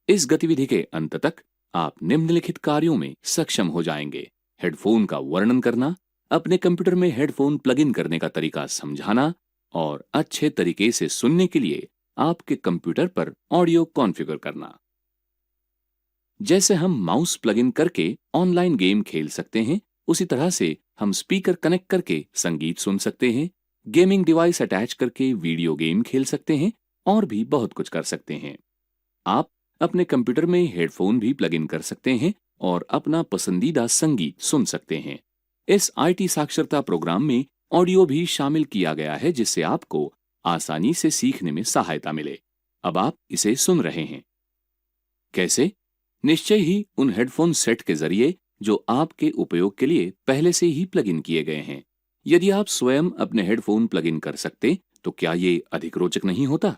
इस गतिविधि के अंत तक आप निम्नलिखित कार्यों में सक्षम हो जाएंगे: हेडफोन का वर्णन करना, अपने कंप्यूटर में हेडफोन प्लग इन करने का तरीका समझाना और अच्छे तरीके से सुनने के लिए आपके कंप्यूटर पर ऑडियो कॉन्फ़िगर करना। जैसे हम माउस प्लग इन करके ऑनलाइन गेम खेल सकते हैं, उसी तरह से हम स्पीकर कनेक्ट करके संगीत सुन सकते हैं, गेमिंग डिवाइस अटैच करके वीडियो गेम खेल सकते हैं और भी बहुत कुछ कर सकते हैं। आप अपने कंप्यूटर में हेडफोन भी प्लग इन कर सकते हैं और अपना पसंदीदा संगीत सुन सकते हैं। इस आईटी साक्षरता प्रोग्राम में ऑडियो भी शामिल किया गया है, जिससे आपको आसानी से सीखने में सहायता मिले। अब आप इसे सुन रहे हैं। कैसे? निश्चय ही उन हेडफोन सेट के जरिए जो आपके उपयोग के लिए पहले से ही प्लग इन किए गए हैं। यदि आप स्वयं अपने हेडफोन प्लग इन कर सकते तो क्या ये अधिक रोचक नहीं होता?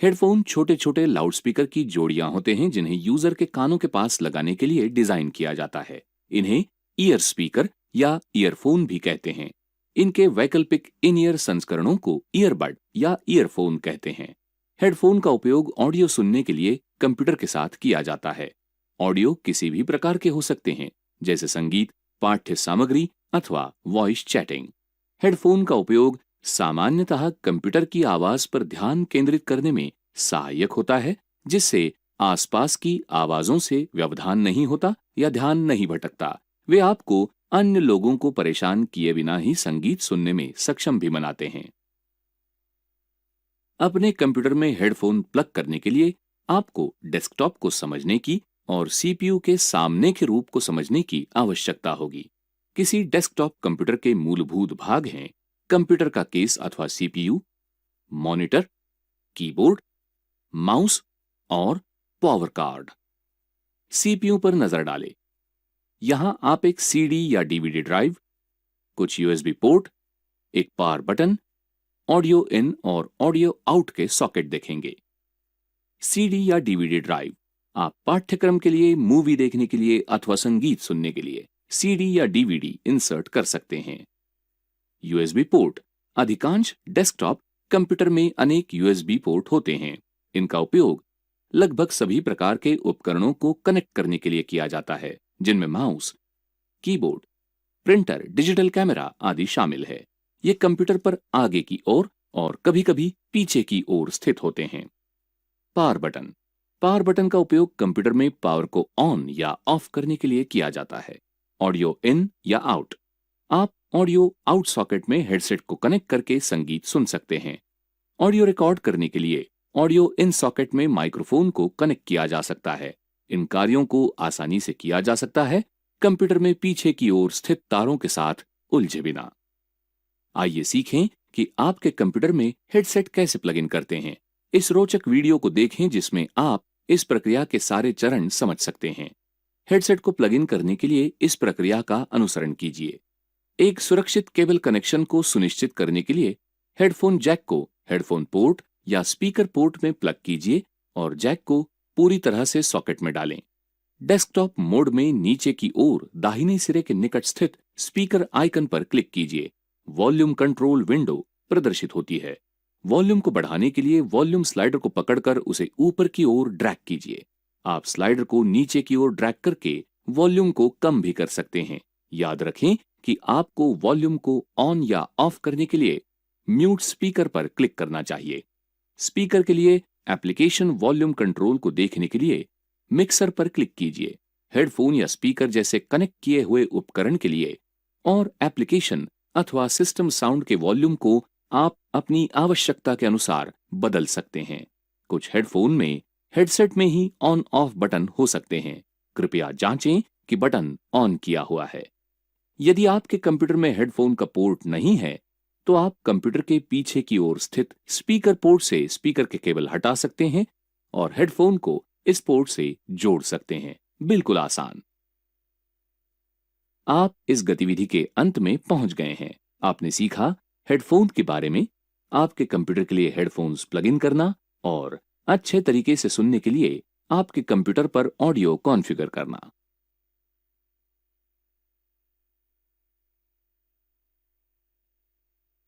हेडफोन छोटे छोटे लाउडस्पीकर की जोड़ियां होते हैं, जिन्हें यूजर के कानों के पास लगाने के लिए डिजाइन किया जाता है। इन्हें ईयर स्पीकर या ईयरफोन भी कहते हैं। इनके वैकल्पिक इन ईयर संस्करणों को ईयरबड या ईयरफोन कहते हैं। हेडफोन का उपयोग ऑडियो सुनने के लिए कंप्यूटर के साथ किया जाता है। ऑडियो किसी भी प्रकार के हो सकते हैं, जैसे संगीत, पाठ्य सामग्री अथवा वॉइस चैटिंग। हेडफोन का उपयोग सामान्यतः कंप्यूटर की आवाज पर ध्यान केंद्रित करने में सहायक होता है, जिससे आसपास की आवाजों से व्यवधान नहीं होता या ध्यान नहीं भटकता। वे आपको अन्य लोगों को परेशान किए बिना ही संगीत सुनने में सक्षम भी बनाते हैं। अपने कंप्यूटर में हेडफोन प्लग करने के लिए आपको डेस्कटॉप को समझने की और सीपीयू के सामने के रूप को समझने की आवश्यकता होगी। किसी डेस्कटॉप कंप्यूटर के मूलभूत भाग हैं: कंप्यूटर का केस अथवा सीपीयू, मॉनिटर, कीबोर्ड, माउस और पावर कार्ड। सीपीयू पर नजर डालें। यहां आप एक सीडी या डीवीडी ड्राइव, कुछ यूएसबी पोर्ट, एक पावर बटन, ऑडियो इन और ऑडियो आउट के सॉकेट देखेंगे। सीडी या डीवीडी ड्राइव आप पाठ्यक्रम के लिए, मूवी देखने के लिए अथवा संगीत सुनने के लिए सीडी या डीवीडी इंसर्ट कर सकते हैं। यूएसबी पोर्ट अधिकांश डेस्कटॉप कंप्यूटर में अनेक यूएसबी पोर्ट होते हैं। इनका उपयोग लगभग सभी प्रकार के उपकरणों को कनेक्ट करने के लिए किया जाता है, जिनमें mouse, keyboard, printer, digital camera आदि शामिल है। ये कंप्यूटर पर आगे की ओर और कभी-कभी पीछे की ओर स्थित होते हैं। पावर बटन का उपयोग कंप्यूटर में पावर को ऑन या ऑफ करने के लिए किया जाता है। ऑडियो इन या आउट आप ऑडियो आउट सॉकेट में हेडसेट को कनेक्ट करके संगीत सुन सकते हैं। ऑडियो रिकॉर्ड करने के लिए ऑडियो इन सॉकेट में माइक्रोफोन को कनेक्ट किया जा सकता है। इन कार्यों को आसानी से किया जा सकता है कंप्यूटर में पीछे की ओर स्थित तारों के साथ उलझे बिना। आइए सीखें कि आपके कंप्यूटर में हेडसेट कैसे प्लग इन करते हैं। इस रोचक वीडियो को देखें, जिसमें आप इस प्रक्रिया के सारे चरण समझ सकते हैं। हेडसेट को प्लग इन करने के लिए इस प्रक्रिया का अनुसरण कीजिए। एक सुरक्षित केबल कनेक्शन को सुनिश्चित करने के लिए हेडफोन जैक को हेडफोन पोर्ट या स्पीकर पोर्ट में प्लग कीजिए और जैक को पूरी तरह से सॉकेट में डालें। डेस्कटॉप मोड में नीचे की ओर दाहिने सिरे के निकट स्थित स्पीकर आइकन पर क्लिक कीजिए। वॉल्यूम कंट्रोल विंडो प्रदर्शित होती है। वॉल्यूम को बढ़ाने के लिए वॉल्यूम स्लाइडर को पकड़कर उसे ऊपर की ओर ड्रैग कीजिए। आप स्लाइडर को नीचे की ओर ड्रैग करके वॉल्यूम को कम भी कर सकते हैं। याद रखें कि आपको वॉल्यूम को ऑन या ऑफ करने के लिए म्यूट स्पीकर पर क्लिक करना चाहिए। स्पीकर के लिए एप्लीकेशन वॉल्यूम कंट्रोल को देखने के लिए मिक्सर पर क्लिक कीजिए। हेडफोन या स्पीकर जैसे कनेक्ट किए हुए उपकरण के लिए और एप्लीकेशन अथवा सिस्टम साउंड के वॉल्यूम को आप अपनी आवश्यकता के अनुसार बदल सकते हैं। कुछ हेडफोन में हेडसेट में ही ऑन ऑफ बटन हो सकते हैं। कृपया जांचें कि बटन ऑन किया हुआ है। यदि आपके कंप्यूटर में हेडफोन का पोर्ट नहीं है, तो आप कंप्यूटर के पीछे की ओर स्थित स्पीकर पोर्ट से स्पीकर के केबल हटा सकते हैं और हेडफोन को इस पोर्ट से जोड़ सकते हैं। बिल्कुल आसान। आप इस गतिविधि के अंत में पहुंच गए हैं। आपने सीखा हेडफोन के बारे में, आपके कंप्यूटर के लिए हेडफोन्स प्लग इन करना और अच्छे तरीके से सुनने के लिए आपके कंप्यूटर पर ऑडियो कॉन्फ़िगर करना।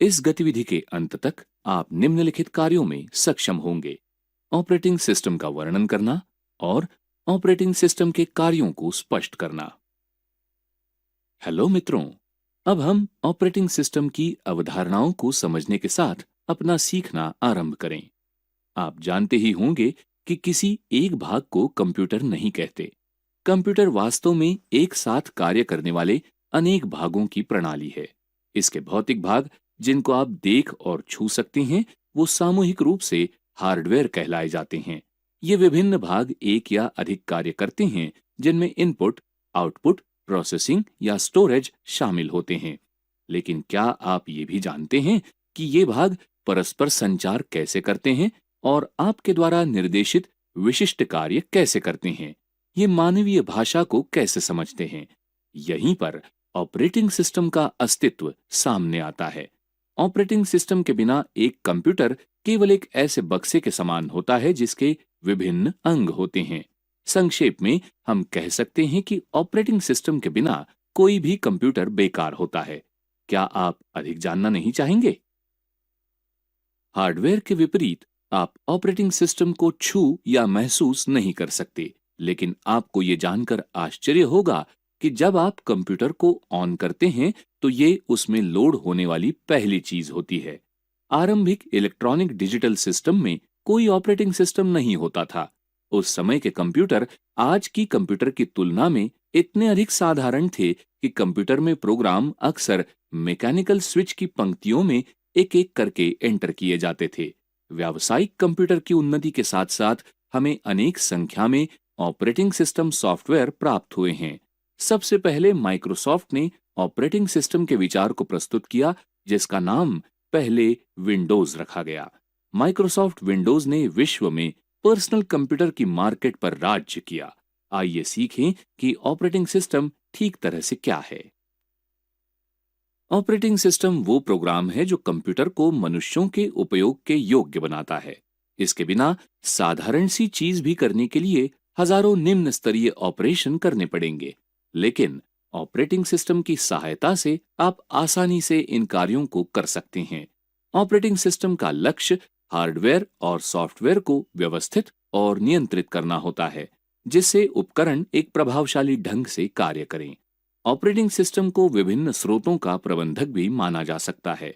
इस गतिविधि के अंत तक आप निम्नलिखित कार्यों में सक्षम होंगे: ऑपरेटिंग सिस्टम का वर्णन करना, और ऑपरेटिंग सिस्टम के कार्यों को स्पष्ट करना। हेलो मित्रों, अब हम ऑपरेटिंग सिस्टम की अवधारणाओं को समझने के साथ अपना सीखना आरंभ करें। आप जानते ही होंगे कि किसी एक भाग को कंप्यूटर नहीं कहते। कंप्यूटर वास्तव में एक साथ कार्य करने वाले अनेक भागों की प्रणाली है। इसके भौतिक भाग, जिनको आप देख और छू सकते हैं, वो सामूहिक रूप से हार्डवेयर कहलाए जाते हैं। ये विभिन्न भाग एक या अधिक कार्य करते हैं, जिनमें इनपुट, आउटपुट, प्रोसेसिंग या स्टोरेज शामिल होते हैं। लेकिन क्या आप ये भी जानते हैं कि ये भाग परस्पर संचार कैसे करते हैं और आपके द्वारा निर्देशित विशिष्ट कार्य कैसे करते हैं? ये मानवीय भाषा को कैसे समझते हैं? यहीं पर ऑपरेटिंग सिस्टम का अस्तित्व सामने आता है। ऑपरेटिंग सिस्टम के बिना एक कंप्यूटर केवल एक ऐसे बक्से के समान होता है जिसके विभिन्न अंग होते हैं। संक्षेप में हम कह सकते हैं कि ऑपरेटिंग सिस्टम के बिना कोई भी कंप्यूटर बेकार होता है। क्या आप अधिक जानना नहीं चाहेंगे? हार्डवेयर के विपरीत आप ऑपरेटिंग सिस्टम को छू या महसूस नहीं कर सकते, लेकिन आपको ये जानकर आश्चर्य होगा कि जब आप कंप्यूटर को ऑन करते हैं तो ये उसमें लोड होने वाली पहली चीज होती है। आरंभिक इलेक्ट्रॉनिक डिजिटल सिस्टम में कोई ऑपरेटिंग सिस्टम नहीं होता था। उस समय के कंप्यूटर आज की कंप्यूटर की तुलना में इतने अधिक साधारण थे कि कंप्यूटर में प्रोग्राम अक्सर मैकेनिकल स्विच की पंक्तियों में एक एक करके एंटर किए जाते थे। व्यावसायिक कंप्यूटर की उन्नति के साथ साथ हमें अनेक संख्या में ऑपरेटिंग सिस्टम सॉफ्टवेयर प्राप्त हुए हैं। सबसे पहले माइक्रोसॉफ्ट ने ऑपरेटिंग सिस्टम के विचार को प्रस्तुत किया, जिसका नाम पहले विंडोज रखा गया। माइक्रोसॉफ्ट विंडोज ने विश्व में पर्सनल कंप्यूटर की मार्केट पर राज्य किया। आइए सीखें कि ऑपरेटिंग सिस्टम ठीक तरह से क्या है। ऑपरेटिंग सिस्टम वो प्रोग्राम है जो कंप्यूटर को मनुष्यों के उपयोग के योग्य बनाता है। इसके बिना साधारण सी चीज भी करने के लिए हजारों निम्न स्तरीय ऑपरेशन करने पड़ेंगे, लेकिन ऑपरेटिंग सिस्टम की सहायता से आप आसानी से इन कार्यों को कर सकते हैं। ऑपरेटिंग सिस्टम का लक्ष्य हार्डवेयर और सॉफ्टवेयर को व्यवस्थित और नियंत्रित करना होता है, जिससे उपकरण एक प्रभावशाली ढंग से कार्य करें। ऑपरेटिंग सिस्टम को विभिन्न स्रोतों का प्रबंधक भी माना जा सकता है।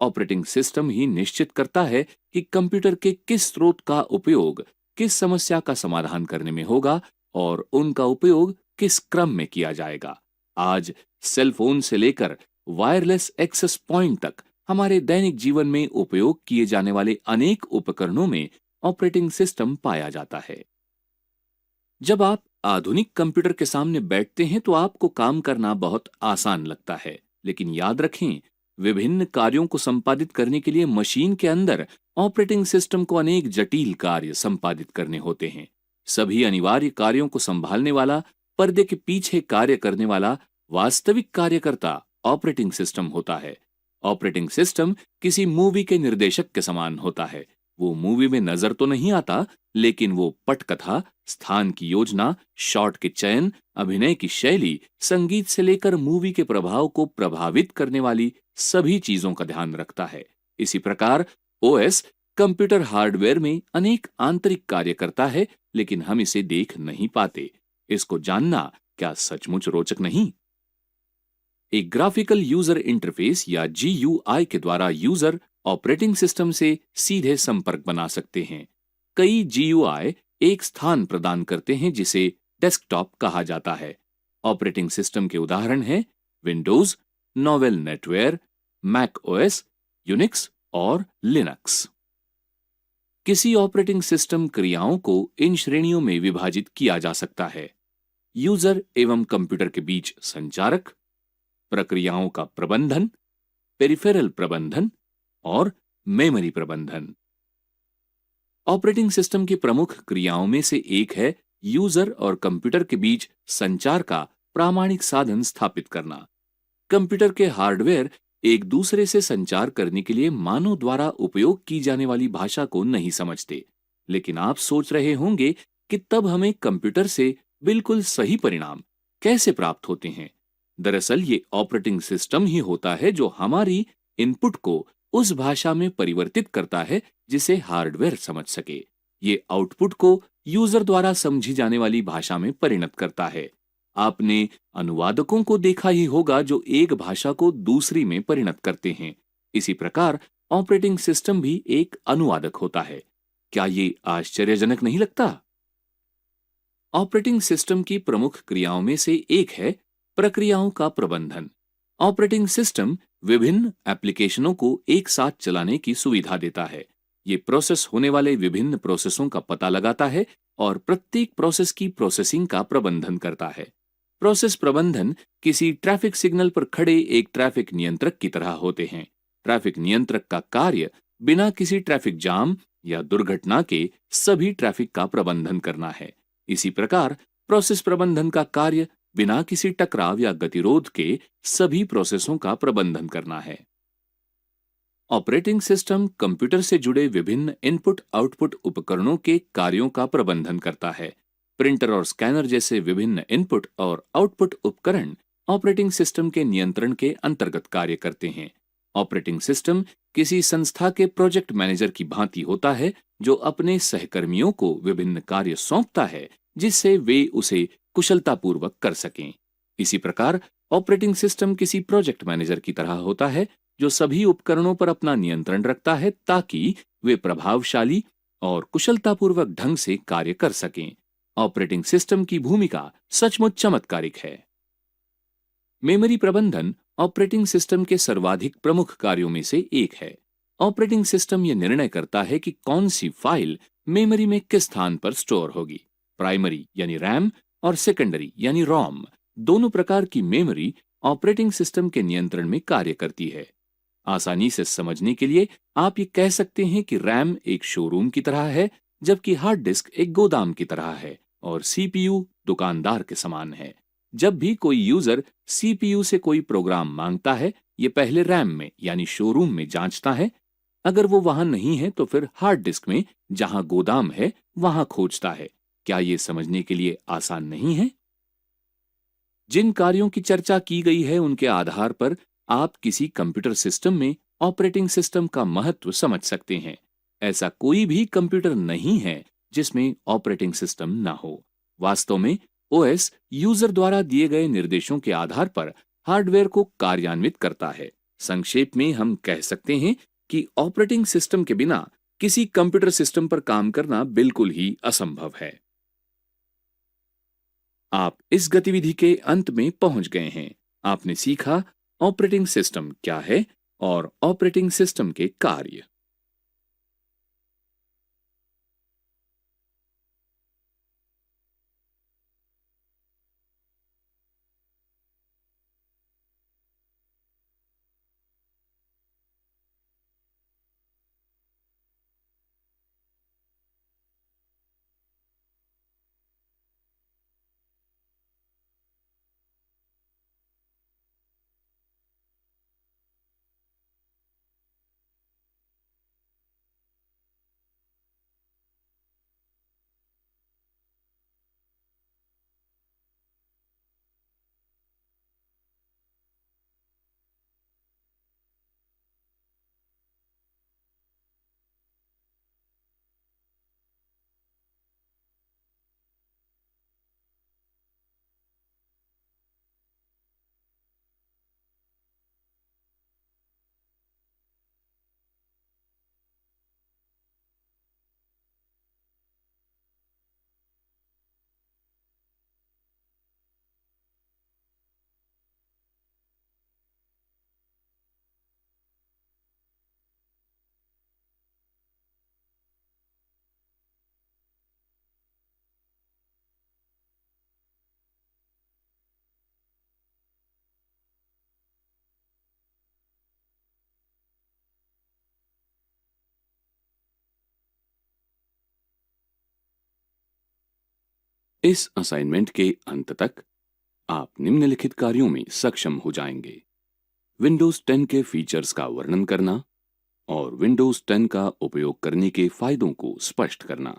ऑपरेटिंग सिस्टम ही निश्चित करता है कि कंप्यूटर के किस स्रोत का उपयोग किस समस्या का समाधान करने में होगा और उनका उपयोग किस क्रम में किया जाएगा। आज सेल फोन से लेकर वायरलेस एक्सेस पॉइंट तक हमारे दैनिक जीवन में उपयोग किए जाने वाले अनेक उपकरणों में ऑपरेटिंग सिस्टम पाया जाता है। जब आप आधुनिक कंप्यूटर के सामने बैठते हैं तो आपको काम करना बहुत आसान लगता है, लेकिन याद रखें, विभिन्न कार्यों को संपादित करने के लिए मशीन के अंदर ऑपरेटिंग सिस्टम को अनेक जटिल कार्य संपादित करने होते हैं। सभी अनिवार्य कार्यों को संभालने वाला, पर्दे के पीछे कार्य करने वाला वास्तविक कार्यकर्ता ऑपरेटिंग सिस्टम होता है। ऑपरेटिंग सिस्टम किसी मूवी के निर्देशक के समान होता है। वो मूवी में नजर तो नहीं आता, लेकिन वो पटकथा, स्थान की योजना, शॉट के चयन, अभिनय की शैली, संगीत से लेकर मूवी के प्रभाव को प्रभावित करने वाली सभी चीजों का ध्यान रखता है। इसी प्रकार ओएस कंप्यूटर हार्डवेयर में अनेक आंतरिक कार्य करता है, लेकिन हम इसे देख नहीं पाते। इसको जानना क्या सचमुच रोचक नहीं? एक ग्राफिकल यूजर इंटरफेस या GUI के द्वारा यूजर ऑपरेटिंग सिस्टम से सीधे संपर्क बना सकते हैं। कई GUI एक स्थान प्रदान करते हैं जिसे डेस्कटॉप कहा जाता है। ऑपरेटिंग सिस्टम के उदाहरण हैं Windows, Novell NetWare, Mac OS, Unix और लिनक्स। किसी ऑपरेटिंग सिस्टम क्रियाओं को इन श्रेणियों में विभाजित किया जा सकता है: यूजर एवं कंप्यूटर के बीच संचारक, प्रक्रियाओं का प्रबंधन, पेरिफेरल प्रबंधन और मेमोरी प्रबंधन। ऑपरेटिंग सिस्टम की प्रमुख क्रियाओं में से एक है यूजर और कंप्यूटर के बीच संचार का प्रामाणिक साधन स्थापित करना। कंप्यूटर के हार्डवेयर एक दूसरे से संचार करने के लिए मानव द्वारा उपयोग की जाने वाली भाषा को नहीं समझते, लेकिन आप सोच रहे होंगे कि तब हमें कंप्यूटर से बिल्कुल सही परिणाम कैसे प्राप्त होते हैं। दरअसल ये ऑपरेटिंग सिस्टम ही होता है जो हमारी इनपुट को उस भाषा में परिवर्तित करता है जिसे हार्डवेयर समझ सके। ये आउटपुट को यूजर द्वारा समझी जाने वाली भाषा में परिणत करता है। आपने अनुवादकों को देखा ही होगा जो एक भाषा को दूसरी में परिणत करते हैं। इसी प्रकार ऑपरेटिंग सिस्टम भी एक अनुवादक होता है। क्या ये आश्चर्यजनक नहीं लगता? ऑपरेटिंग सिस्टम की प्रमुख क्रियाओं में से एक है प्रक्रियाओं का प्रबंधन। ऑपरेटिंग सिस्टम विभिन्न एप्लीकेशनों को एक साथ चलाने की सुविधा देता है। ये प्रोसेस होने वाले विभिन्न प्रोसेसों का पता लगाता है और प्रत्येक प्रोसेस की प्रोसेसिंग का प्रबंधन करता है। प्रोसेस प्रबंधन किसी ट्रैफिक सिग्नल पर खड़े एक ट्रैफिक नियंत्रक की तरह होते हैं। ट्रैफिक नियंत्रक का कार्य बिना किसी ट्रैफिक जाम या दुर्घटना के सभी ट्रैफिक का प्रबंधन करना है। इसी प्रकार प्रोसेस प्रबंधन का कार्य बिना किसी टकराव या गतिरोध के सभी प्रोसेसों का प्रबंधन करना है। ऑपरेटिंग सिस्टम कंप्यूटर से जुड़े विभिन्न इनपुट आउटपुट उपकरणों के कार्यों का प्रबंधन करता है। प्रिंटर और स्कैनर जैसे विभिन्न इनपुट और आउटपुट उपकरण ऑपरेटिंग सिस्टम के नियंत्रण के अंतर्गत कार्य करते हैं। ऑपरेटिंग सिस्टम किसी संस्था के प्रोजेक्ट मैनेजर की भांति होता है जो अपने सहकर्मियों को विभिन्न कार्य सौंपता है जिससे वे उसे कुशलतापूर्वक कर सकें। इसी प्रकार ऑपरेटिंग सिस्टम किसी प्रोजेक्ट मैनेजर की तरह होता है जो सभी उपकरणों पर अपना नियंत्रण रखता है ताकि वे प्रभावशाली और कुशलतापूर्वक ढंग से कार्य कर सकें। ऑपरेटिंग सिस्टम की भूमिका सचमुच चमत्कारिक है। मेमोरी प्रबंधन ऑपरेटिंग सिस्टम के सर्वाधिक प्रमुख कार्यों में से एक है। ऑपरेटिंग सिस्टम यह निर्णय करता है कि कौन सी फाइल मेमोरी में किस स्थान पर स्टोर होगी। प्राइमरी यानी रैम और सेकेंडरी यानी रोम दोनों प्रकार की मेमोरी ऑपरेटिंग सिस्टम के नियंत्रण में कार्य करती है। आसानी से समझने के लिए आप ये कह सकते हैं कि रैम एक शोरूम की तरह है जबकि हार्ड डिस्क एक गोदाम की तरह है और सीपीयू दुकानदार के समान है। जब भी कोई यूजर सीपीयू से कोई प्रोग्राम मांगता है ये पहले रैम में यानी शोरूम में जांचता है। अगर वो वहां नहीं है तो फिर हार्ड डिस्क में जहां गोदाम है वहां खोजता है। क्या ये समझने के लिए आसान नहीं है? जिन कार्यों की चर्चा की गई है उनके आधार पर आप किसी कंप्यूटर सिस्टम में ऑपरेटिंग सिस्टम का महत्व समझ सकते हैं। ऐसा कोई भी कंप्यूटर नहीं है जिसमें ऑपरेटिंग सिस्टम ना हो। वास्तव में ओएस यूजर द्वारा दिए गए निर्देशों के आधार पर हार्डवेयर को कार्यान्वित करता है। संक्षेप में हम कह सकते हैं कि ऑपरेटिंग सिस्टम के बिना किसी कंप्यूटर सिस्टम पर काम करना बिल्कुल ही असंभव है। आप इस गतिविधि के अंत में पहुंच गए हैं। आपने सीखा ऑपरेटिंग सिस्टम क्या है और ऑपरेटिंग सिस्टम के कार्य। इस असाइनमेंट के अंत तक आप निम्नलिखित कार्यों में सक्षम हो जाएंगे। विंडोज 10 के फीचर्स का वर्णन करना और विंडोज 10 का उपयोग करने के फायदों को स्पष्ट करना।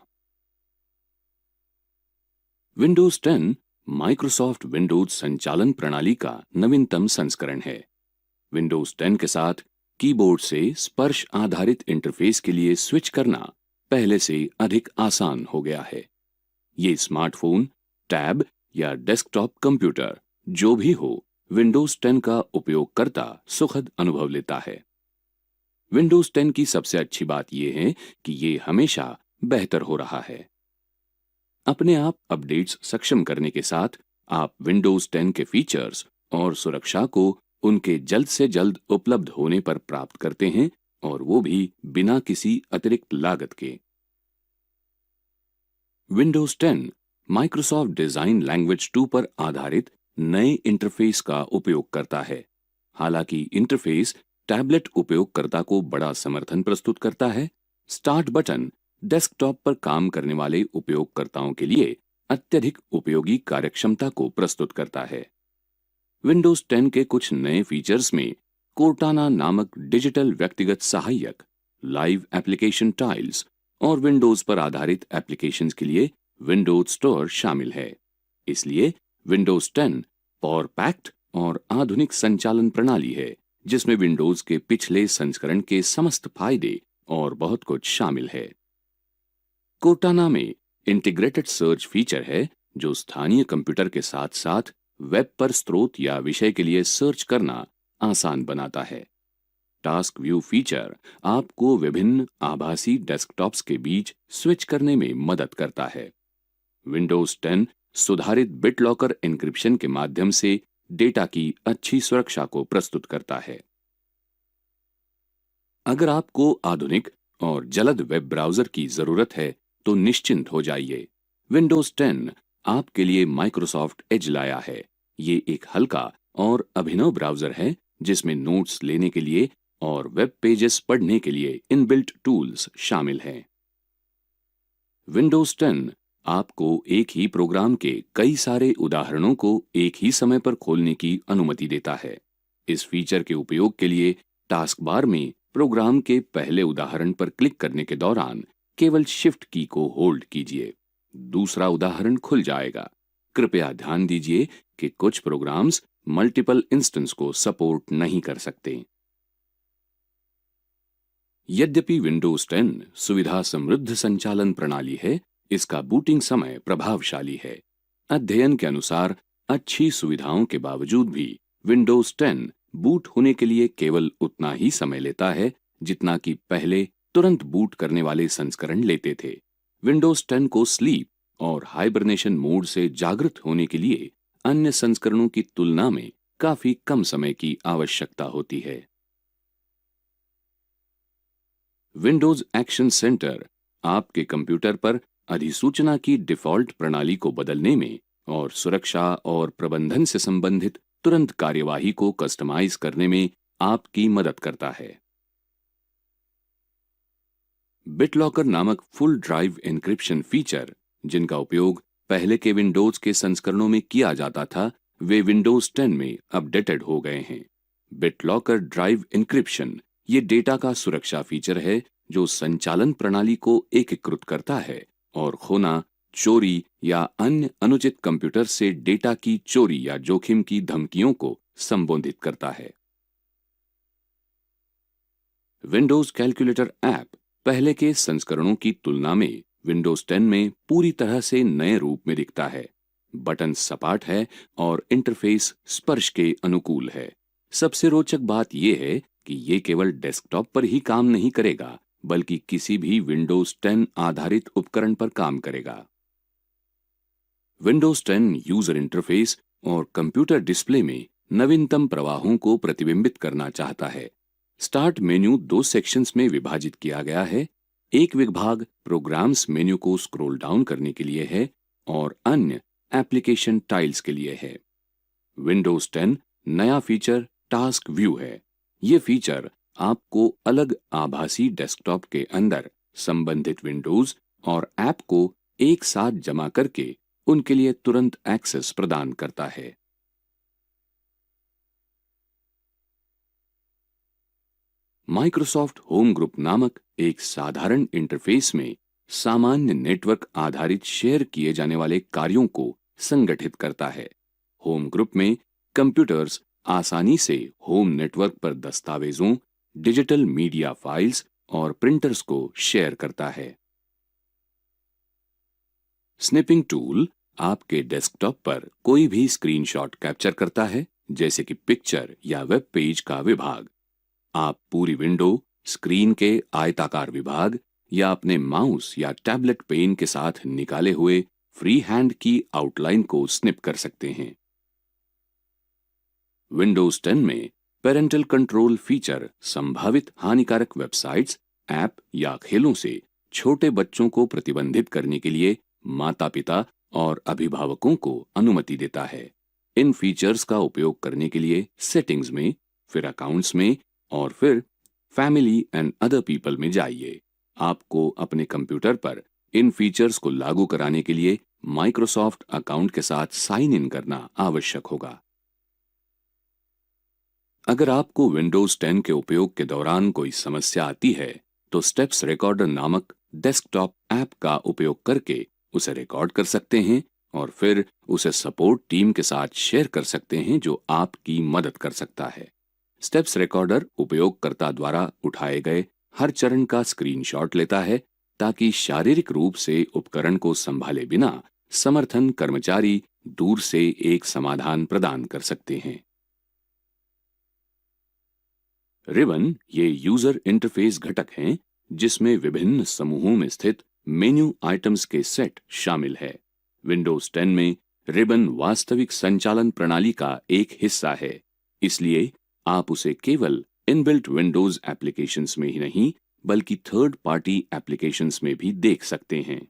विंडोज 10 माइक्रोसॉफ्ट विंडोज संचालन प्रणाली का नवीनतम संस्करण है। विंडोज 10 के साथ कीबोर्ड से स्पर्श आधारित इंटरफेस के लिए स्विच करना पहले से अधिक आसान हो गया है। ये स्मार्टफोन, टैब या डेस्कटॉप कंप्यूटर जो भी हो, विंडोज 10 का उपयोगकर्ता सुखद अनुभव लेता है। विंडोज 10 की सबसे अच्छी बात यह है कि ये हमेशा बेहतर हो रहा है। अपने आप अपडेट्स सक्षम करने के साथ आप विंडोज 10 के फीचर्स और सुरक्षा को उनके जल्द से जल्द उपलब्ध होने पर प्राप्त करते हैं, और वो भी बिना किसी अतिरिक्त लागत के। विंडोज 10 माइक्रोसॉफ्ट डिजाइन लैंग्वेज 2 पर आधारित नए इंटरफेस का उपयोग करता है। हालांकि इंटरफेस टैबलेट उपयोगकर्ता को बड़ा समर्थन प्रस्तुत करता है, स्टार्ट बटन डेस्कटॉप पर काम करने वाले उपयोगकर्ताओं के लिए अत्यधिक उपयोगी कार्यक्षमता को प्रस्तुत करता है। विंडोज 10 के कुछ नए फीचर्स में कोर्टाना नामक डिजिटल व्यक्तिगत सहायक, लाइव एप्लीकेशन टाइल्स और विंडोज पर आधारित एप्लीकेशंस के लिए विंडोज स्टोर शामिल है। इसलिए विंडोज 10 पावर पैक्ड और आधुनिक संचालन प्रणाली है, जिसमें विंडोज के पिछले संस्करण के समस्त फायदे और बहुत कुछ शामिल है। कोर्टाना में इंटीग्रेटेड सर्च फीचर है, जो स्थानीय कंप्यूटर के साथ साथ वेब पर स्रोत या विषय के लिए सर्च करना आसान बनाता है। टास्क व्यू फीचर आपको विभिन्न आभासी डेस्कटॉप्स के बीच स्विच करने में मदद करता है। विंडोज 10 सुधारित बिटलॉकर एन्क्रिप्शन के माध्यम से डेटा की अच्छी सुरक्षा को प्रस्तुत करता है। अगर आपको आधुनिक और जलद वेब ब्राउज़र की ज़रूरत है तो निश्चिंत हो जाइए। विंडोज 10 आपके लिए माइक्रोसॉफ्ट एज लाया है। ये एक हल्का और अभिनव ब्राउज़र है, जिसमें नोट्स लेने के लिए और वेब पेजेस पढ़ने के लिए इनबिल्ट टूल्स शामिल हैं। विंडोज 10 आपको एक ही प्रोग्राम के कई सारे उदाहरणों को एक ही समय पर खोलने की अनुमति देता है। इस फीचर के उपयोग के लिए टास्क बार में प्रोग्राम के पहले उदाहरण पर क्लिक करने के दौरान केवल शिफ्ट की को होल्ड कीजिए। दूसरा उदाहरण खुल जाएगा। कृपया ध्यान दीजिए कि कुछ प्रोग्राम्स मल्टीपल इंस्टेंस को सपोर्ट नहीं कर सकते। यद्यपि विंडोज 10 सुविधा समृद्ध संचालन प्रणाली है, इसका बूटिंग समय प्रभावशाली है। अध्ययन के अनुसार अच्छी सुविधाओं के बावजूद भी विंडोज 10 बूट होने के लिए केवल उतना ही समय लेता है जितना कि पहले तुरंत बूट करने वाले संस्करण लेते थे। विंडोज 10 को स्लीप और हाइबरनेशन मोड से जागृत होने के लिए अन्य संस्करणों की तुलना में काफी कम समय की आवश्यकता होती है। विंडोज एक्शन सेंटर आपके कंप्यूटर पर अधिसूचना की डिफ़ॉल्ट प्रणाली को बदलने में और सुरक्षा और प्रबंधन से संबंधित तुरंत कार्यवाही को कस्टमाइज करने में आपकी मदद करता है। बिटलॉकर नामक फुल ड्राइव एन्क्रिप्शन फीचर, जिनका उपयोग पहले के विंडोज के संस्करणों में किया जाता था, वे विंडोज 10 में अपडेटेड हो गए हैं। बिटलॉकर ड्राइव एन्क्रिप्शन ये डेटा का सुरक्षा फीचर है जो संचालन प्रणाली को एकीकृत करता है और खोना, चोरी या अन्य अनुचित कंप्यूटर से डेटा की चोरी या जोखिम की धमकियों को संबोधित करता है। विंडोज कैलकुलेटर ऐप पहले के संस्करणों की तुलना में विंडोज 10 में पूरी तरह से नए रूप में दिखता है। बटन सपाट है और इंटरफेस स्पर्श के अनुकूल है। सबसे रोचक बात यह है कि ये केवल डेस्कटॉप पर ही काम नहीं करेगा, बल्कि किसी भी विंडोज 10 आधारित उपकरण पर काम करेगा। विंडोज 10 यूजर इंटरफेस और कंप्यूटर डिस्प्ले में नवीनतम प्रवाहों को प्रतिबिंबित करना चाहता है। स्टार्ट मेन्यू दो सेक्शंस में विभाजित किया गया है। एक विभाग प्रोग्राम्स मेन्यू को स्क्रॉल डाउन करने के लिए है और अन्य एप्लीकेशन टाइल्स के लिए है। विंडोज 10 नया फीचर टास्क व्यू है। ये फीचर आपको अलग आभासी डेस्कटॉप के अंदर संबंधित विंडोज और ऐप को एक साथ जमा करके उनके लिए तुरंत एक्सेस प्रदान करता है। माइक्रोसॉफ्ट होम ग्रुप नामक एक साधारण इंटरफेस में सामान्य नेटवर्क आधारित शेयर किए जाने वाले कार्यों को संगठित करता है। होम ग्रुप में कंप्यूटर्स आसानी से होम नेटवर्क पर दस्तावेजों, डिजिटल मीडिया फाइल्स और प्रिंटर्स को शेयर करता है। स्निपिंग टूल आपके डेस्कटॉप पर कोई भी स्क्रीनशॉट कैप्चर करता है, जैसे कि पिक्चर या वेब पेज का विभाग। आप पूरी विंडो, स्क्रीन के आयताकार विभाग या अपने माउस या टैबलेट पेन के साथ निकाले हुए फ्री हैंड की आउटलाइन को स्निप कर सकते हैं। विंडोज 10 में पेरेंटल कंट्रोल फीचर संभावित हानिकारक वेबसाइट्स, ऐप या खेलों से छोटे बच्चों को प्रतिबंधित करने के लिए माता-पिता और अभिभावकों को अनुमति देता है। इन फीचर्स का उपयोग करने के लिए सेटिंग्स में, फिर अकाउंट्स में और फिर फैमिली एंड अदर पीपल में जाइए। आपको अपने कंप्यूटर पर इन फीचर्स को लागू कराने के लिए माइक्रोसॉफ्ट अकाउंट के साथ साइन इन करना आवश्यक होगा। अगर आपको विंडोज 10 के उपयोग के दौरान कोई समस्या आती है, तो स्टेप्स रिकॉर्डर नामक डेस्कटॉप ऐप का उपयोग करके उसे रिकॉर्ड कर सकते हैं और फिर उसे सपोर्ट टीम के साथ शेयर कर सकते हैं, जो आपकी मदद कर सकता है। स्टेप्स रिकॉर्डर उपयोगकर्ता द्वारा उठाए गए हर चरण का स्क्रीनशॉट लेता है, ताकि शारीरिक रूप से उपकरण को संभाले बिना समर्थन कर्मचारी दूर से एक समाधान प्रदान कर सकते हैं। रिबन ये यूजर इंटरफेस घटक हैं, जिसमें विभिन्न समूहों में स्थित मेन्यू आइटम्स के सेट शामिल है। विंडोज 10 में रिबन वास्तविक संचालन प्रणाली का एक हिस्सा है, इसलिए आप उसे केवल इनबिल्ट विंडोज एप्लीकेशंस में ही नहीं, बल्कि थर्ड पार्टी एप्लीकेशंस में भी देख सकते हैं।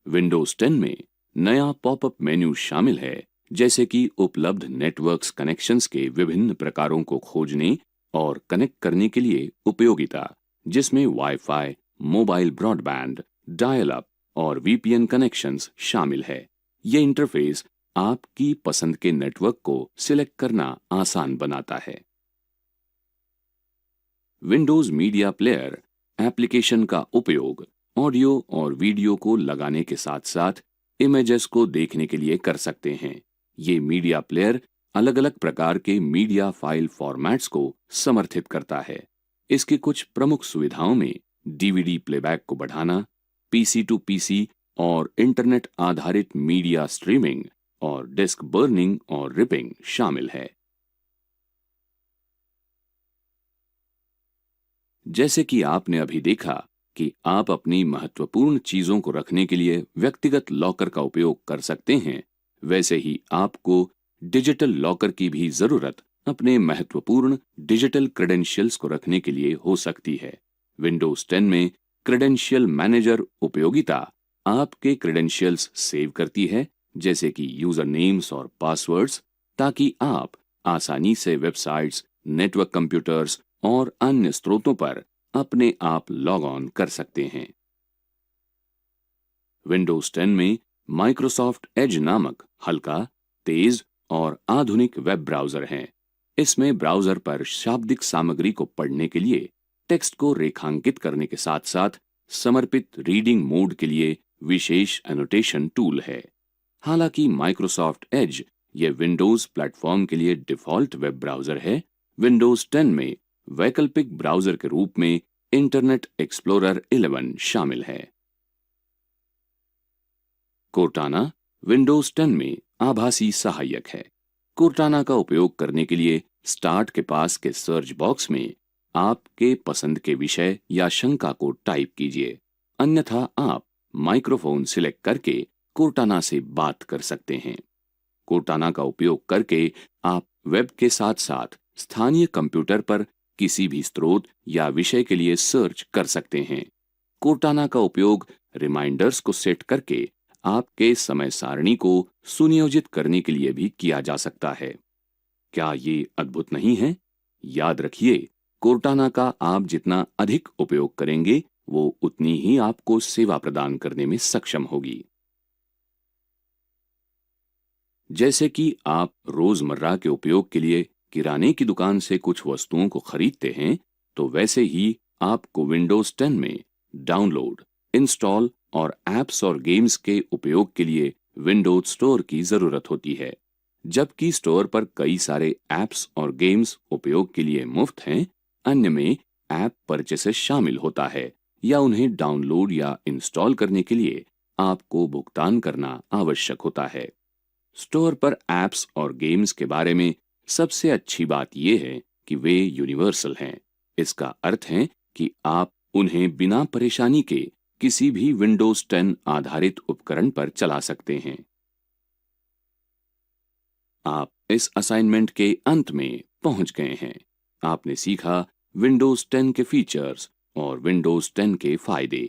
विंडोज 10 में नया पॉपअप मेन्यू शामिल है, जैसे कि उपलब्ध नेटवर्क्स कनेक्शंस के विभिन्न प्रकारों को खोजने और कनेक्ट करने के लिए उपयोगिता, जिसमें wifi, mobile broadband, dial up और वीपीएन कनेक्शंस शामिल है। ये इंटरफेस आपकी पसंद के नेटवर्क को सिलेक्ट करना आसान बनाता है। विंडोज मीडिया प्लेयर एप्लीकेशन का उपयोग ऑडियो और वीडियो को लगाने के साथ साथ इमेजेस को देखने के लिए कर सकते हैं। ये मीडिया प्लेयर अलग अलग प्रकार के मीडिया फाइल फॉर्मेट्स को समर्थित करता है। इसकी कुछ प्रमुख सुविधाओं में डीवीडी प्लेबैक को बढ़ाना, पीसी टू पीसी और इंटरनेट आधारित मीडिया स्ट्रीमिंग और डिस्क बर्निंग और रिपिंग शामिल है। जैसे कि आपने अभी देखा कि आप अपनी महत्वपूर्ण चीजों को रखने के लिए व्यक्तिगत लॉकर का उपयोग कर सकते हैं, वैसे ही आपको डिजिटल लॉकर की भी जरूरत अपने महत्वपूर्ण डिजिटल क्रेडेंशियल्स को रखने के लिए हो सकती है। विंडोज 10 में क्रेडेंशियल मैनेजर उपयोगिता आपके क्रेडेंशियल्स सेव करती है, जैसे कि यूजर नेम्स और पासवर्ड्स, ताकि आप आसानी से वेबसाइट्स, नेटवर्क कंप्यूटर्स और अन्य स्रोतों पर अपने आप लॉग ऑन कर सकते हैं। विंडोज 10 में माइक्रोसॉफ्ट एज नामक हल्का, तेज और आधुनिक वेब ब्राउजर है। इसमें ब्राउजर पर शाब्दिक सामग्री को पढ़ने के लिए, टेक्स्ट को रेखांकित करने के साथ साथ समर्पित रीडिंग मोड के लिए विशेष एनोटेशन टूल है। हालांकि माइक्रोसॉफ्ट एज ये विंडोज प्लेटफॉर्म के लिए डिफॉल्ट वेब ब्राउजर है, विंडोज 10 में वैकल्पिक ब्राउजर के रूप में इंटरनेट एक्सप्लोरर 11 शामिल है। कोर्टाना विंडोज 10 में आभासी सहायक है। कोर्टाना का उपयोग करने के लिए स्टार्ट के पास के सर्च बॉक्स में आपके पसंद के विषय या शंका को टाइप कीजिए, अन्यथा आप माइक्रोफोन सिलेक्ट करके कोर्टाना से बात कर सकते हैं। कोर्टाना का उपयोग करके आप वेब के साथ साथ स्थानीय कंप्यूटर पर किसी भी स्रोत या विषय के लिए सर्च कर सकते हैं। कोर्टाना का उपयोग रिमाइंडर्स को सेट करके आपके समय सारणी को सुनियोजित करने के लिए भी किया जा सकता है। क्या ये अद्भुत नहीं है? याद रखिए, कोर्टाना का आप जितना अधिक उपयोग करेंगे, वो उतनी ही आपको सेवा प्रदान करने में सक्षम होगी। जैसे कि आप रोजमर्रा के उपयोग के लिए किराने की दुकान से कुछ वस्तुओं को खरीदते हैं, तो वैसे ही आपको विंडोज 10 में डाउनलोड, इंस्टॉल और ऐप्स और गेम्स के उपयोग के लिए विंडोज स्टोर की जरूरत होती है। जबकि स्टोर पर कई सारे ऐप्स और गेम्स उपयोग के लिए मुफ्त हैं, अन्य में ऐप परचेसेस शामिल होता है या उन्हें डाउनलोड या इंस्टॉल करने के लिए आपको भुगतान करना आवश्यक होता है। स्टोर पर ऐप्स और गेम्स के बारे में सबसे अच्छी बात यह है कि वे यूनिवर्सल हैं। इसका अर्थ है कि आप उन्हें बिना परेशानी के किसी भी विंडोज 10 आधारित उपकरण पर चला सकते हैं। आप इस असाइनमेंट के अंत में पहुंच गए हैं। आपने सीखा विंडोज 10 के फीचर्स और विंडोज 10 के फायदे।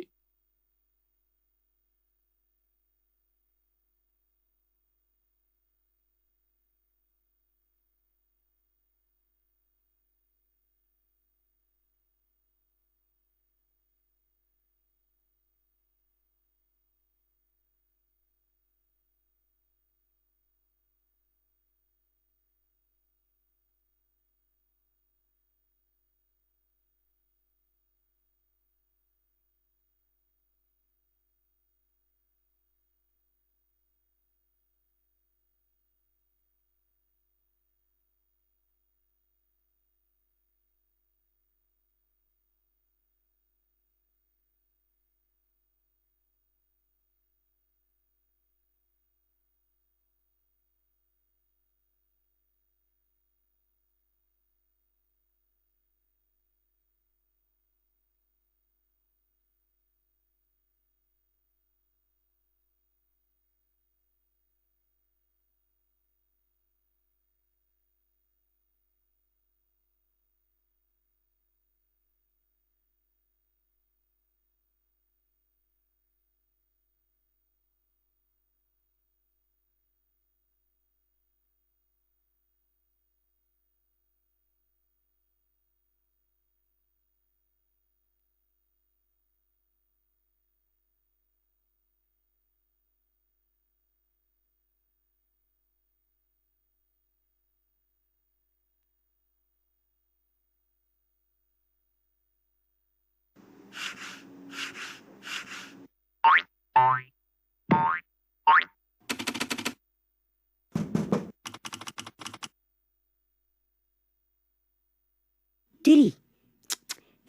टिरी,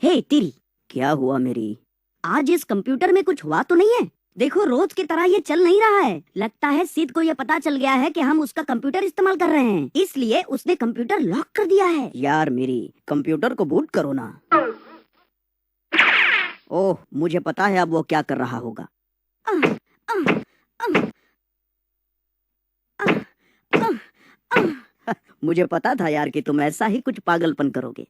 हे टिरी, क्या हुआ मेरी? आज इस कंप्यूटर में कुछ हुआ तो नहीं है? देखो रोज की तरह ये चल नहीं रहा है। लगता है सिद को ये पता चल गया है कि हम उसका कंप्यूटर इस्तेमाल कर रहे हैं, इसलिए उसने कंप्यूटर लॉक कर दिया है। यार मेरी कंप्यूटर को बूट करो ना। ओह, मुझे पता है अब वो क्या कर रहा होगा। मुझे पता था यार कि तुम ऐसा ही कुछ पागलपन करोगे।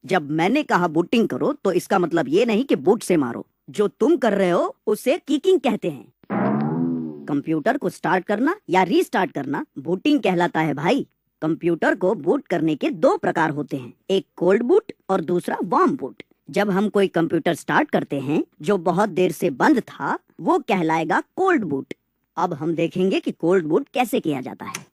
जब मैंने कहा बूटिंग करो तो इसका मतलब ये नहीं कि बूट से मारो। जो तुम कर रहे हो उसे किकिंग कहते हैं। कंप्यूटर को स्टार्ट करना या रीस्टार्ट करना बूटिंग कहलाता है भाई। कंप्यूटर को बूट करने के दो प्रकार होते हैं, एक कोल्ड बूट और दूसरा वार्म बूट। जब हम कोई कंप्यूटर स्टार्ट करते हैं जो बहुत देर से बंद था, वो कहलाएगा कोल्ड बूट। अब हम देखेंगे कि कोल्ड बूट कैसे किया जाता है।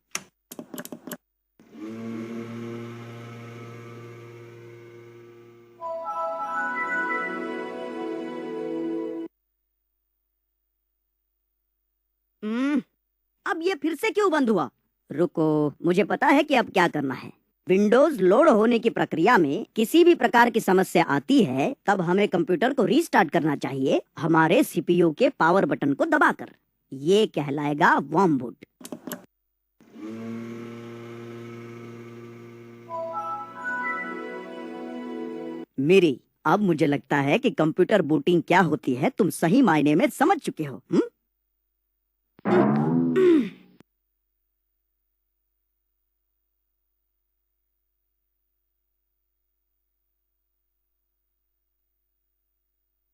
अब ये फिर से क्यों बंद हुआ? रुको, मुझे पता है कि अब क्या करना है। विंडोज लोड होने की प्रक्रिया में किसी भी प्रकार की समस्या आती है, तब हमें कंप्यूटर को रीस्टार्ट करना चाहिए हमारे सीपीयू के पावर बटन को दबाकर। ये कहलाएगा वार्म बूट। मेरी, अब मुझे लगता है कि कंप्यूटर बूटिंग क्या होती है तुम सही मायने में समझ चुके हो।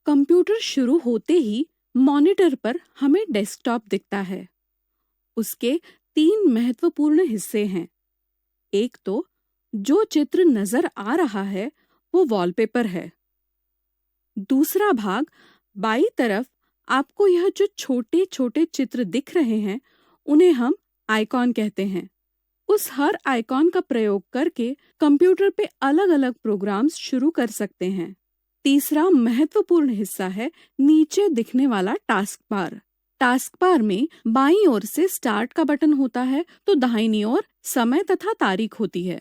कंप्यूटर शुरू होते ही मॉनिटर पर हमें डेस्कटॉप दिखता है। उसके 3 महत्वपूर्ण हिस्से हैं। एक तो जो चित्र नजर आ रहा है वो वॉलपेपर है। दूसरा भाग बाई तरफ आपको यह जो छोटे छोटे चित्र दिख रहे हैं उन्हें हम आइकॉन कहते हैं। उस हर आइकॉन का प्रयोग करके कंप्यूटर पे अलग अलग प्रोग्राम्स शुरू कर सकते हैं। तीसरा महत्वपूर्ण हिस्सा है नीचे दिखने वाला टास्क बार। टास्क बार में बाईं ओर से स्टार्ट का बटन होता है तो दाहिनी ओर समय तथा तारीख होती है।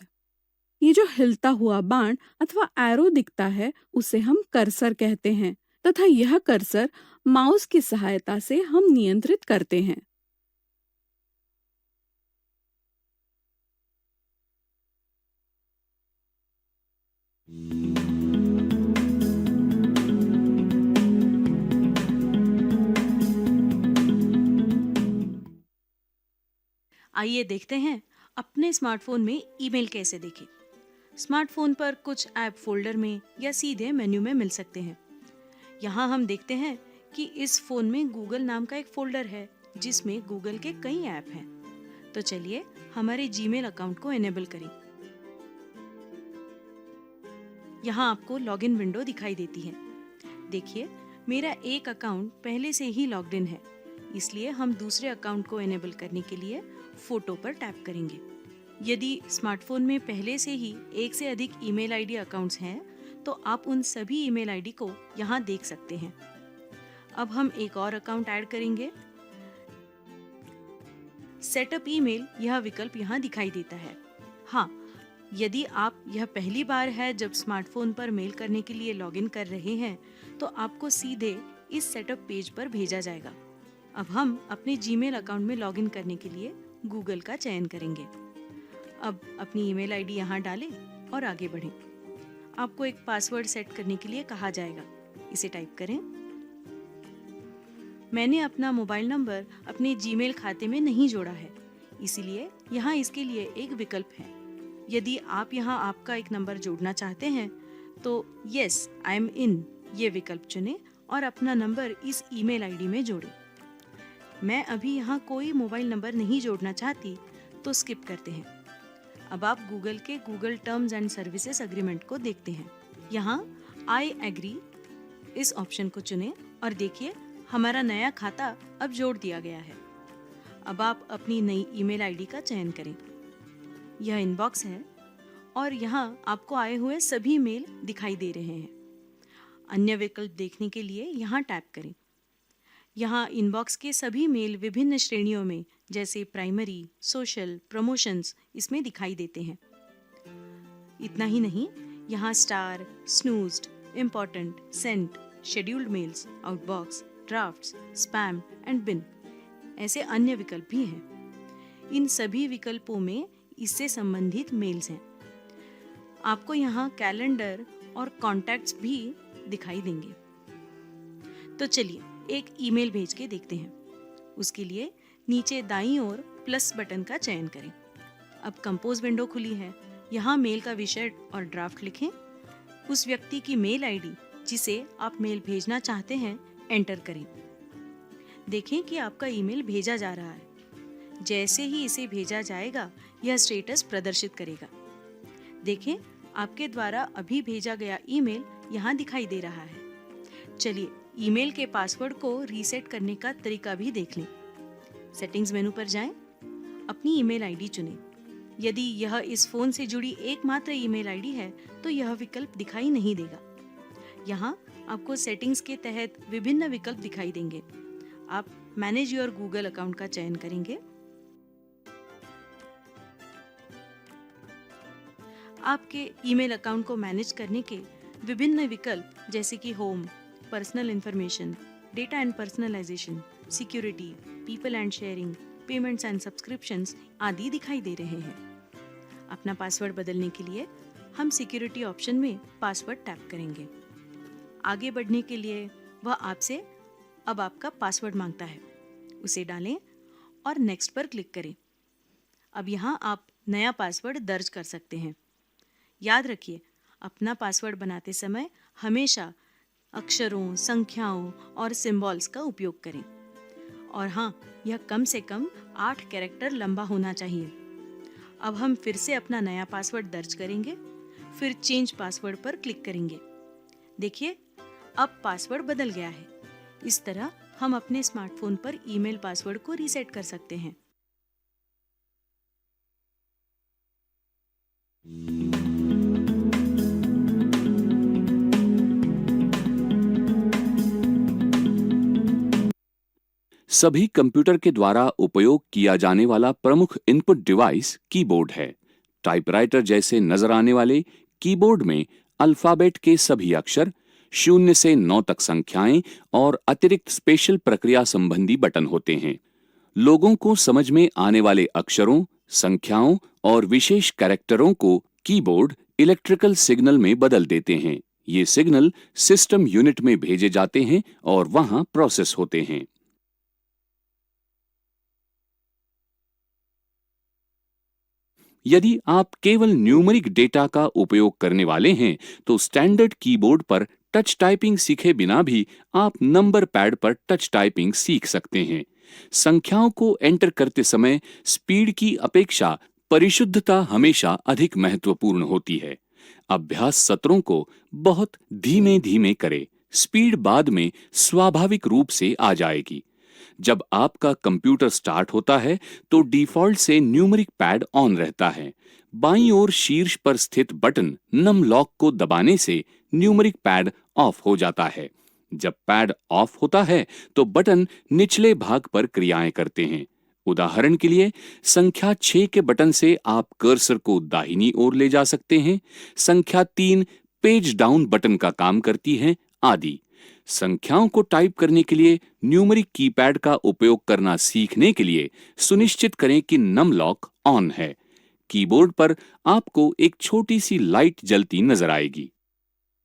ये जो हिलता हुआ बाण अथवा एरो दिखता है उसे हम कर्सर कहते हैं तथा यह कर्सर माउस की सहायता से हम नियंत्रित करते हैं। आइए देखते हैं अपने स्मार्टफोन में ईमेल कैसे देखें। स्मार्टफोन पर कुछ ऐप फोल्डर में या सीधे मेन्यू में मिल सकते हैं। यहाँ हम देखते हैं कि इस फोन में गूगल नाम का एक फोल्डर है जिसमें गूगल के कई ऐप हैं। तो चलिए हमारे जीमेल अकाउंट को एनेबल करें। यहाँ आपको लॉगिन विंडो दिखाई देती है। देखिए मेरा एक अकाउंट पहले से ही लॉग्ड इन है, इसलिए हम दूसरे अकाउंट को एनेबल करने के लिए फोटो पर टैप करेंगे। यदि स्मार्टफोन में पहले से ही एक से अधिक ईमेल आईडी अकाउंट्स हैं, तो आप उन सभी ईमेल आईडी को यहाँ देख सकते हैं। अब हम एक और अकाउंट ऐड करेंगे। सेटअप ईमेल यह विकल्प यहाँ दिखाई देता है। हाँ, यदि आप यह पहली बार है जब स्मार्टफोन पर मेल करने के लिए लॉगिन कर रहे हैं, तो आपको सीधे इस सेटअप पेज पर भेजा जाएगा। अब हम अपने जीमेल अकाउंट में लॉगिन करने के लिए गूगल का चयन करेंगे। अब अपनी ईमेल आईडी यहाँ डालें और आगे बढ़ें। आपको एक पासवर्ड सेट करने के लिए कहा जाएगा। इसे टाइप करें। मैंने अपना मोबाइल नंबर अपने जीमेल खाते में नहीं जोड़ा है, इसीलिए यहाँ इसके लिए एक विकल्प है। यदि आप यहाँ आपका एक नंबर जोड़ना चाहते हैं तो यस आई एम इन ये विकल्प चुनें और अपना नंबर इस ईमेल आईडी में जोड़ें। मैं अभी यहाँ कोई मोबाइल नंबर नहीं जोड़ना चाहती, तो स्किप करते हैं। अब आप गूगल के Google terms and services agreement को देखते हैं। यहाँ आई एग्री इस ऑप्शन को चुनें और देखिए हमारा नया खाता अब जोड़ दिया गया है। अब आप अपनी नई ईमेल आईडी का चयन करें। यह इनबॉक्स है और यहाँ आपको आए हुए सभी मेल दिखाई दे रहे हैं। अन्य विकल्प देखने के लिए यहाँ टैप करें। यहाँ इनबॉक्स के सभी मेल विभिन्न श्रेणियों में जैसे प्राइमरी, सोशल, प्रमोशंस इसमें दिखाई देते हैं। इतना ही नहीं, यहाँ star, snoozed, important, sent, scheduled mails, outbox, drafts, spam and bin ऐसे अन्य विकल्प भी हैं। इन सभी विकल्पों में इससे संबंधित मेल्स हैं। आपको यहाँ कैलेंडर और कॉन्टैक्ट्स भी दिखाई देंगे। तो चलिए एक ईमेल भेज के देखते हैं। उसके लिए नीचे दाईं ओर प्लस बटन का चयन करें। अब कंपोज विंडो खुली है। यहाँ मेल का विषय और ड्राफ्ट लिखें। उस व्यक्ति की मेल आईडी जिसे आप मेल भेजना चाहते हैं एंटर करें। देखें कि आपका ईमेल भेजा जा रहा है। जैसे ही इसे भेजा जाएगा, यह स्टेटस प्रदर्शित करेगा। देखें आपके द्वारा अभी भेजा गया ईमेल यहाँ दिखाई दे रहा है। चलिए ईमेल के पासवर्ड को रीसेट करने का तरीका भी देख लें। सेटिंग्स मेनू पर जाएं, अपनी ईमेल आईडी चुनें। यदि यह इस फोन से जुड़ी एकमात्र ईमेल आईडी है तो यह विकल्प दिखाई नहीं देगा। यहाँ आपको सेटिंग्स के तहत विभिन्न विकल्प दिखाई देंगे। आप मैनेज योर गूगल अकाउंट का चयन करेंगे। आपके ईमेल अकाउंट को मैनेज करने के विभिन्न विकल्प जैसे कि home, personal information, data and personalisation, security, people and sharing, payments and subscriptions आदि दिखाई दे रहे हैं। अपना पासवर्ड बदलने के लिए हम सिक्योरिटी ऑप्शन में पासवर्ड टैप करेंगे। आगे बढ़ने के लिए वह आपसे अब आपका पासवर्ड मांगता है, उसे डालें और नेक्स्ट पर क्लिक करें। अब यहाँ आप नया पासवर्ड दर्ज कर सकते हैं। याद रखिए, अपना पासवर्ड बनाते समय हमेशा अक्षरों, संख्याओं और सिंबल्स का उपयोग करें। और हाँ, यह कम से कम 8 कैरेक्टर लंबा होना चाहिए। अब हम फिर से अपना नया पासवर्ड दर्ज करेंगे, फिर चेंज पासवर्ड पर क्लिक करेंगे। देखिए, अब पासवर्ड बदल गया है। इस तरह हम अपने स्मार्टफोन पर ईमेल पासवर्ड को रीसेट कर सकते हैं। सभी कंप्यूटर के द्वारा उपयोग किया जाने वाला प्रमुख इनपुट डिवाइस कीबोर्ड है। टाइपराइटर जैसे नजर आने वाले कीबोर्ड में अल्फाबेट के सभी अक्षर 0 से 9 तक संख्याएं और अतिरिक्त स्पेशल प्रक्रिया संबंधी बटन होते हैं। लोगों को समझ में आने वाले अक्षरों, संख्याओं और विशेष कैरेक्टरों को कीबोर्ड इलेक्ट्रिकल सिग्नल में बदल देते हैं। ये सिग्नल सिस्टम यूनिट में भेजे जाते हैं और वहां प्रोसेस होते हैं। यदि आप केवल न्यूमेरिक डेटा का उपयोग करने वाले हैं तो स्टैंडर्ड कीबोर्ड पर टच टाइपिंग सीखे बिना भी आप नंबर पैड पर टच टाइपिंग सीख सकते हैं। संख्याओं को एंटर करते समय स्पीड की अपेक्षा परिशुद्धता हमेशा अधिक महत्वपूर्ण होती है। अभ्यास सत्रों को बहुत धीमे धीमे करें। स्पीड बाद में स्वाभाविक रूप से आ जाएगी। जब आपका कंप्यूटर स्टार्ट होता है तो डिफॉल्ट से न्यूमेरिक पैड ऑन रहता है। बाईं ओर शीर्ष पर स्थित बटन नम लॉक को दबाने से न्यूमेरिक पैड ऑफ हो जाता है। जब पैड ऑफ होता है तो बटन निचले भाग पर क्रियाएं करते हैं। उदाहरण के लिए संख्या 6 के बटन से आप कर्सर को दाहिनी ओर ले जा सकते हैं। संख्या 3 पेज डाउन बटन का काम करती है आदि। संख्याओं को टाइप करने के लिए न्यूमेरिक कीपैड का उपयोग करना सीखने के लिए सुनिश्चित करें कि नम लॉक ऑन है। कीबोर्ड पर आपको एक छोटी सी लाइट जलती नजर आएगी।